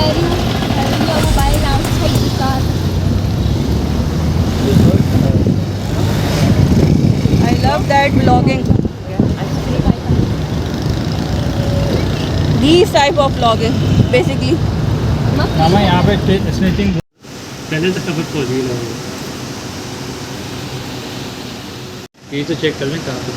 your mobile outside the car. I love that vlogging. These type of vlogging, basically. मामा यहाँ पे snatching पहले से खबर पहुँच गई लोगों को। ये तो चेक कर लें कहाँ पे।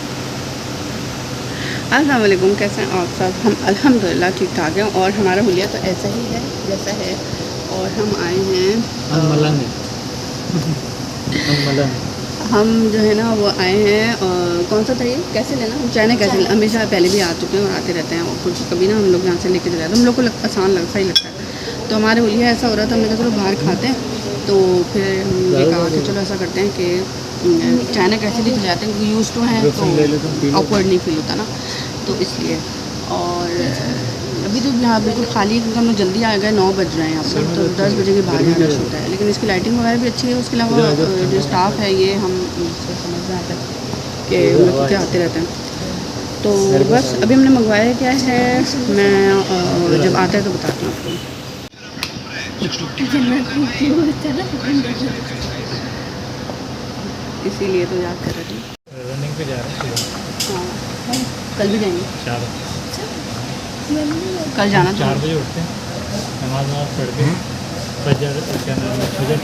अस्सलाम वालेकुम, कैसे हैं आप सब? हम अल्हम्दुलिल्लाह ठीक ठाक हैं और हमारा हुलिया तो ऐसा ही है जैसा है। और हम आए हैं हम जो है ना वो आए हैं कौन सा था ये, कैसे लेना, चाइना कैसे लेना। हमेशा पहले भी आ चुके हैं और आते रहते हैं और कुछ कभी ना हम लोग यहाँ से लेके चले जाते हैं। हम लोग को आसान लगता ही लगता है। तो हमारे हुलिया ऐसा हो रहा था, हमने कहा चलो बाहर खाते हैं। तो फिर हमने कहा कि चलो ऐसा करते हैं कि चाइना कैसे भी चले जाते हैं क्योंकि यूज़ टू हैं तो ऑकवर्ड नहीं फील होता ना, तो इसलिए। और अभी तो यहाँ बिल्कुल खाली है क्योंकि हम लोग जल्दी आ गए, 9 बज रहे हैं यहाँ पर, तो 10 बजे के बाद यहाँ रश होता है। लेकिन इसकी लाइटिंग वगैरह भी अच्छी है। उसके अलावा जो स्टाफ है ये हम समझ में आता है कि हम लोग क्या आते रहते हैं। तो बस अभी हमने मंगवाया क्या है, मैं जब आता है तो बताती हूँ आपको। इसीलिए तो याद कर रहे थे। रनिंग पे जा रहे हैं। हाँ, कल भी जाएंगे, कल जाना 4 बजे उठते हैं, नमाज पढ़ के फजर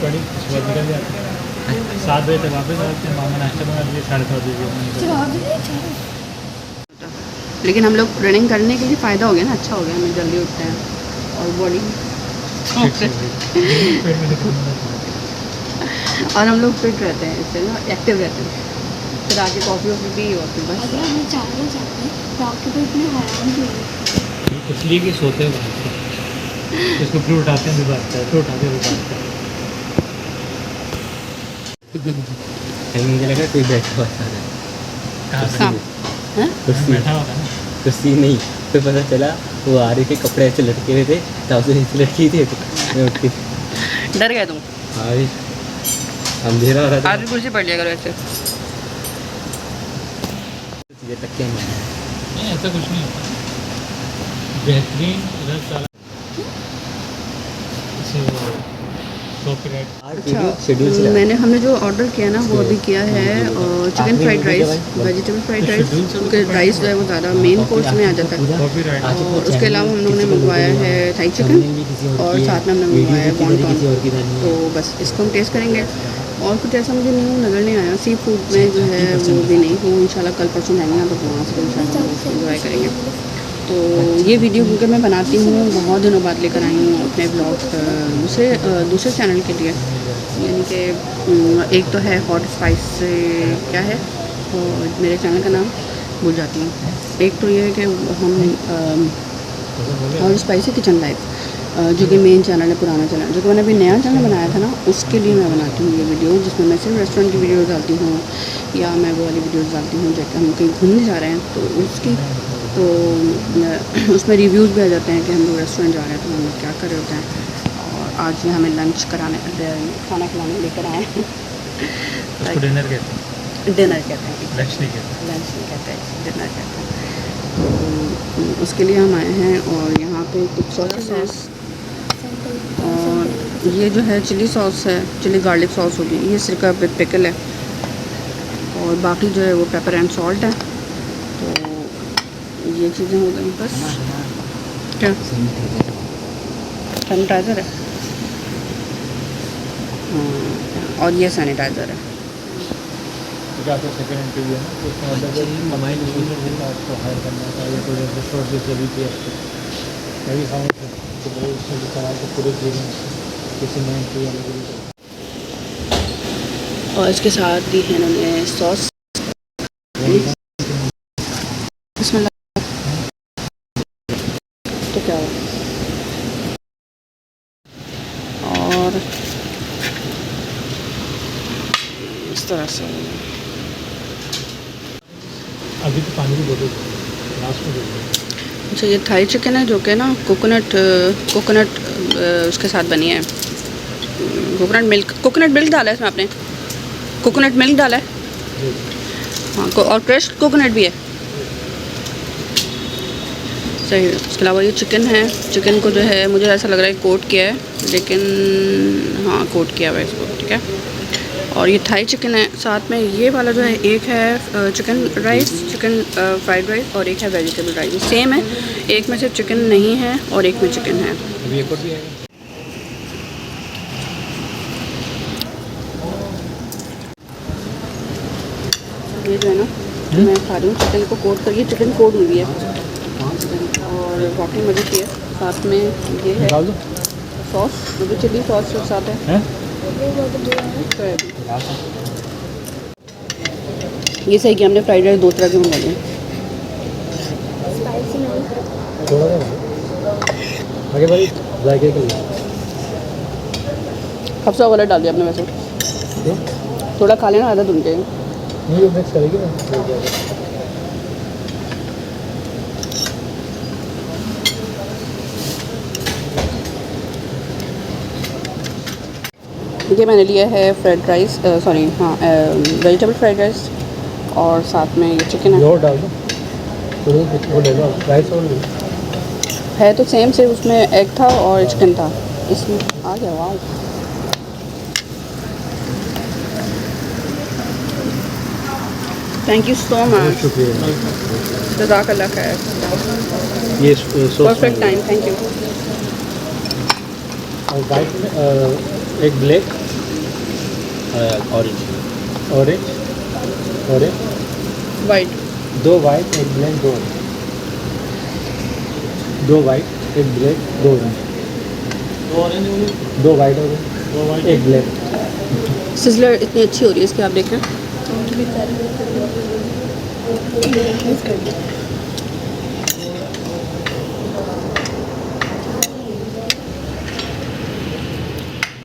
पढ़ी, उसके बाद निकल जाते हैं। 7 बजे तक वापस आते हैं। मामा नाश्ता बना लीजिए, 7:30 बजे। लेकिन हम लोग रनिंग करने के लिए फ़ायदा हो गया ना, अच्छा हो गया, हमें जल्दी उठते हैं और बॉडी और हम लोग फिट रहते हैं, इससे ना एक्टिव रहते हैं। फिर आके कॉफ़ी वॉफ़ी पी और फिर बस। अगर हमें 4 बजे जाते हैं डॉक्टर तो इतने हैरान थे, इसलिए कि सोते हैं, इसको फिर उठाते हैं, भी बात है, फिर उठाते हैं, भी बात है। मुझे लगा कोई बैठा हुआ था। कहाँ हैं? बैठा हुआ था ना। कुर्सी नहीं, तो पता चला वो आ रही थी, कपड़े ऐसे लटके हुए थे, तब से ऐसे लटकी थी, मैं उठ के। डर गए तुम? हाँ भी अंधेरा हो रहा था। आज भी कुर्सी पढ़ लिया करो ऐसे। ये तक क्या नहीं, ऐसा कुछ नहीं होता। बेहतरीन रस वाला अच्छा, हमने जो ऑर्डर किया ना वो अभी किया है chicken fried rice, vegetable fried rice, क्योंकि राइस जो है वो ज़्यादा मेन कोर्स में आ जाता है। और उसके अलावा हम लोगों ने मंगवाया है थाई चिकन और साथ में हमने मंगवाया है वॉन्टॉन। तो बस इसको हम टेस्ट करेंगे। और कुछ ऐसा मुझे न्यू नज़र नहीं आया सी फूड में जो है, वो भी नहीं। वो इंशाल्लाह कल परसों जाएंगे ना, तो वहाँ से इंशाल्लाह एंजॉय करेंगे। तो ये वीडियो क्योंकि मैं बनाती हूँ बहुत दिनों बाद लेकर आई हूँ अपने ब्लॉग दूसरे चैनल के लिए, यानी कि एक तो है हॉट स्पाइस क्या है और मेरे चैनल का नाम भूल जाती हूँ। एक तो ये है कि हम हॉट स्पाइसी किचन लाइफ जो कि मेन चैनल है, पुराना चैनल, जो कि मैंने अभी नया चैनल बनाया था ना, उसके लिए मैं बनाती हूँ ये वीडियो, जिसमें मैं सिर्फ रेस्टोरेंट की वीडियोज़ डालती हूँ या मैं वो वाली वीडियोज़ डालती हूँ जैसे हम कहीं घूमने जा रहे हैं तो उसकी, तो उसमें रिव्यूज़ भी आ जाते हैं कि हम लोग रेस्टोरेंट जा रहे हैं तो हम लोग क्या कर रहे होते हैं। और आज हमें लंच कराने, खाना खिलाने लेकर आए हैं। डिनर कहते हैं, डिनर कहते हैं, लंच नहीं कहते। लंच नहीं कहते हैं, डिनर कहते हैं। तो उसके लिए हम आए हैं और यहाँ पे कुछ सॉस है और ये जो है चिली सॉस है, चिली गार्लिक सॉस होगी, ये सिरका विद पिकल है और बाकी जो है वो पेपर एंड सॉल्ट है। तो ये चीज़ें हो गई बस। क्या सैनिटाइज़र है? हाँ, और ये सैनिटाइज़र है। आपका सेकंड इंटरव्यू है ना, तो उसमें आपको हायर करना था, ये कोई रिपोर्ट भी चली थी आपको, मैं भी खाऊँ तो उसमें सवाल को पूरे किए किसी ने इंटरव्यू। और इसके साथ दी है इन्होंने सॉस, इसमें तो क्या हो। और इस तरह से अभी तो पानी की बोतल लास्ट में देते। अच्छा, ये थाई चिकन है जो कि ना कोकोनट उसके साथ बनी है। कोकोनट मिल्क डाला है इसमें आपने? कोकोनट मिल्क डाला है? हाँ, और क्रश्ड कोकोनट भी है। सही। उसके अलावा ये चिकन है, चिकन को जो है मुझे ऐसा लग रहा है कोट किया है, लेकिन हाँ कोट किया हुआ है इसको, ठीक है। और ये थाई चिकन है। साथ में ये वाला जो है, एक है chicken rice, chicken fried rice, और एक है वेजिटेबल राइस। सेम है, एक में सिर्फ चिकन नहीं है और एक में चिकन है। अभी एक और भी आएगा। ये जो है ना, मैं खा रही हूँ चिकन को कोट करके, चिकन कोट हुई है और काफ़ी मज़े की है। साथ में ये है डाल दो सॉस, जो चिली सॉस के साथ है। हैं? ये सही कि हमने फ्राइड राइस 2 तरह के मंगा लिए। थोड़ा आगे बढ़ी जाके के लिए हफ्सा वाला डाल दिया आपने वैसे, क्यों? थोड़ा खा लेना, आदत उनके। नहीं वो मिक्स करेगी ना हो जाएगा। ये मैंने लिया है फ्राइड राइस, सॉरी हाँ वेजिटेबल फ्राइड राइस, और साथ में ये चिकन ये और डाल दो, वो ले लो राइस और ले लो। है तो सेम, सिर्फ उसमें एग था और चिकन था, इसमें आ गया। वाह, थैंक यू सो मच, शुक्रिया। जज़ाकल्लाह खैर, ये sauce perfect time, thank you. और वाइट में एक black orange orange orange, white 2 white एक ब्लैक, 2 वाइट एक ब्लैक, 2 ऑरेंज, 2 वाइट और एक ब्लैक। सिजलर इतनी अच्छी हो रही है इसकी, आप देखें।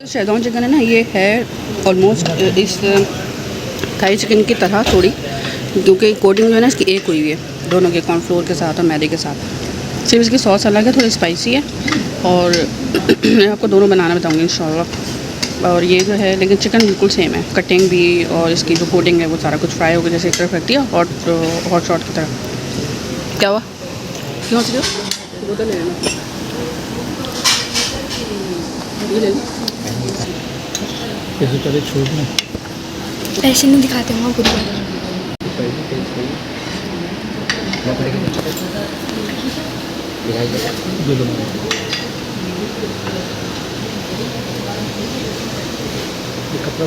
शेजवान चिकन है ना, ये है ऑलमोस्ट इस थाई चिकन की तरह थोड़ी, क्योंकि कोटिंग जो है ना इसकी एक हुई हुई है दोनों के, कॉर्नफ्लोर के साथ और मैदे के साथ। सिर्फ इसकी सॉस अलग है, थोड़ी स्पाइसी है, और मैं आपको दोनों बनाना बताऊंगी इंशाल्लाह। और ये जो है, लेकिन चिकन बिल्कुल सेम है, कटिंग भी और इसकी जो कोटिंग है वो सारा कुछ फ्राई होकर जैसे एक तरफ रखती है हॉट शॉट की तरह। क्या हुआ, क्यों सी वो तो ले लेना, ये ले लो। कैसे चले छूट में ऐसे नहीं दिखाते हैं खुद को। जो लो ये कपड़ा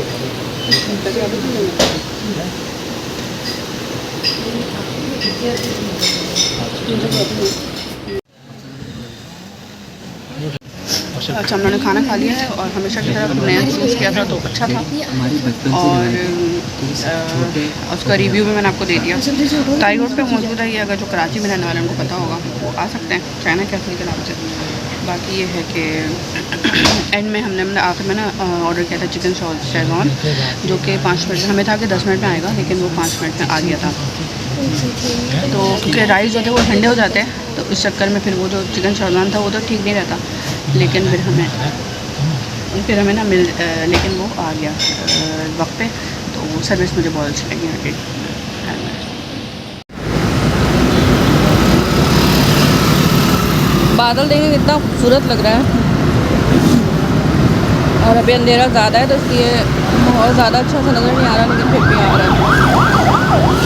अच्छा, हम लोगों ने खाना खा लिया है और हमेशा की तरह नया चूज़ किया था तो अच्छा था, और उसका रिव्यू भी मैंने आपको दे दिया। टाई रोड पे मौजूद है ये, अगर जो कराची में रहने वाले उनको पता होगा वो आ सकते हैं, चाइना कैफे के नाम से। बाकी ये है कि एंड में हमने आखिर में ना ऑर्डर किया था चिकन शेजवान, जो कि 5 मिनट, हमें था कि 10 मिनट में आएगा, लेकिन वो 5 मिनट में आ गया था। तो क्योंकि राइस जो थे वो ठंडे हो जाते हैं, तो इस चक्कर में फिर वो जो चिकन शेजवान था वो तो ठीक नहीं रहता, लेकिन फिर हमें ना लेकिन वो आ गया वक्त पे, तो वो सर्विस मुझे बहुत अच्छी लगी। बादल देखिए कितना खूबसूरत लग रहा है, और अभी अंधेरा ज़्यादा है तो इसलिए बहुत ज़्यादा अच्छा सा नज़र नहीं आ रहा, लेकिन फिर भी आ रहा है।